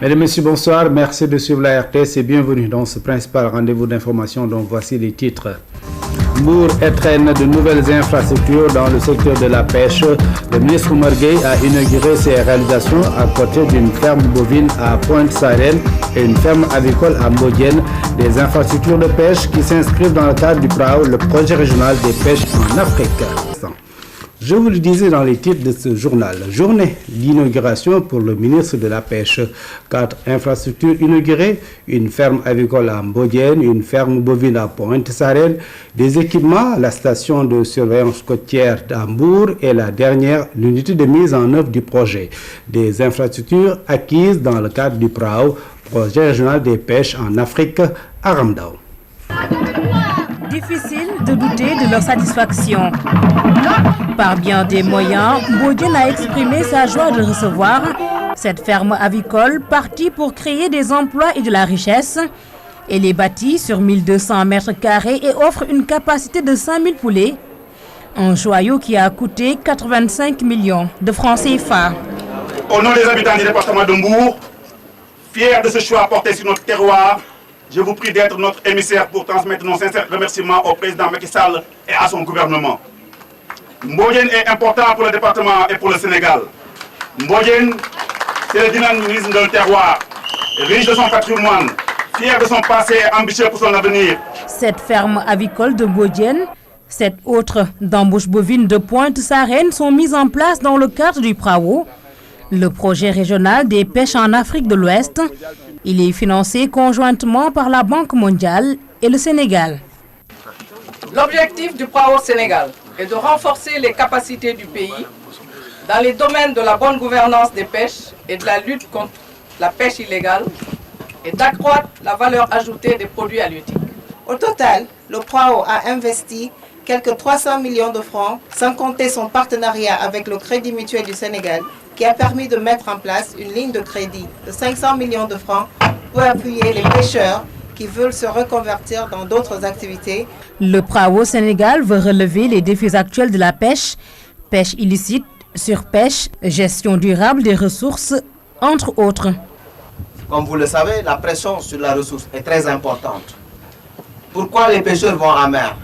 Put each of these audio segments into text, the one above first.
Mesdames, Messieurs, bonsoir. Merci de suivre la RTS et bienvenue dans ce principal rendez-vous d'information dont voici les titres. Mbour étrenne de nouvelles infrastructures dans le secteur de la pêche. Le ministre Oumar Gueye a inauguré ses réalisations à côté d'une ferme bovine à Pointe-Sarène et une ferme avicole à Mbodiène. Des infrastructures de pêche qui s'inscrivent dans le cadre du PRAO, le projet régional des pêches en Afrique. Je vous le disais dans les titres de ce journal, journée d'inauguration pour le ministre de la Pêche. 4 infrastructures inaugurées, une ferme avicole à Mbodiène, une ferme bovine à Pointe-Sarène, des équipements, la station de surveillance côtière d'Hambourg et la dernière, l'unité de mise en œuvre du projet. Des infrastructures acquises dans le cadre du PRAO, projet régional des pêches en Afrique, à Ramdao. Difficile de douter de leur satisfaction. Par bien des moyens, Mbodiène a exprimé sa joie de recevoir cette ferme avicole partie pour créer des emplois et de la richesse. Elle est bâtie sur 1200 mètres carrés et offre une capacité de 5000 poulets. Un joyau qui a coûté 85 millions de francs CFA. Au nom des habitants du département de Mbour, fiers de ce choix porté sur notre terroir, je vous prie d'être notre émissaire pour transmettre nos sincères remerciements au président Macky Sall et à son gouvernement. Mbodiène est important pour le département et pour le Sénégal. Mbodiène, c'est le dynamisme d'un terroir, riche de son patrimoine, fier de son passé et ambitieux pour son avenir. Cette ferme avicole de Mbodiène, 7 autres d'embauche bovine de Pointe-Sarène sont mises en place dans le cadre du PRAO, le projet régional des pêches en Afrique de l'Ouest. Il est financé conjointement par la Banque mondiale et le Sénégal. L'objectif du PRAO Sénégal est de renforcer les capacités du pays dans les domaines de la bonne gouvernance des pêches et de la lutte contre la pêche illégale et d'accroître la valeur ajoutée des produits halieutiques. Au total, le PRAO a investi quelques 300 millions de francs, sans compter son partenariat avec le Crédit Mutuel du Sénégal, qui a permis de mettre en place une ligne de crédit de 500 millions de francs pour appuyer les pêcheurs qui veulent se reconvertir dans d'autres activités. Le PRAO Sénégal veut relever les défis actuels de la pêche, pêche illicite, surpêche, gestion durable des ressources, entre autres. Comme vous le savez, la pression sur la ressource est très importante. Pourquoi les pêcheurs vont en mer?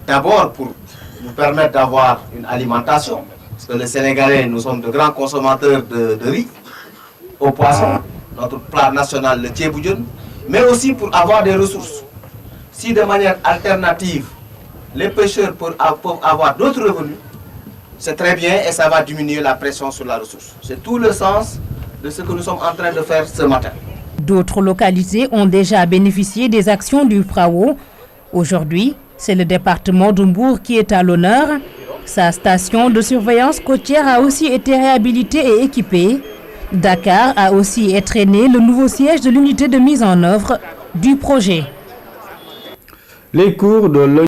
D'abord pour nous permettre d'avoir une alimentation. Parce que les Sénégalais, nous sommes de grands consommateurs de riz, au poisson, notre plat national, le thiéboudion, mais aussi pour avoir des ressources. Si de manière alternative, les pêcheurs peuvent avoir d'autres revenus, c'est très bien et ça va diminuer la pression sur la ressource. C'est tout le sens de ce que nous sommes en train de faire ce matin. D'autres localités ont déjà bénéficié des actions du PRAO. Aujourd'hui, c'est le département de Mbour qui est à l'honneur. Sa station de surveillance côtière a aussi été réhabilitée et équipée. Dakar a aussi étrenné le nouveau siège de l'unité de mise en œuvre du projet. Les cours de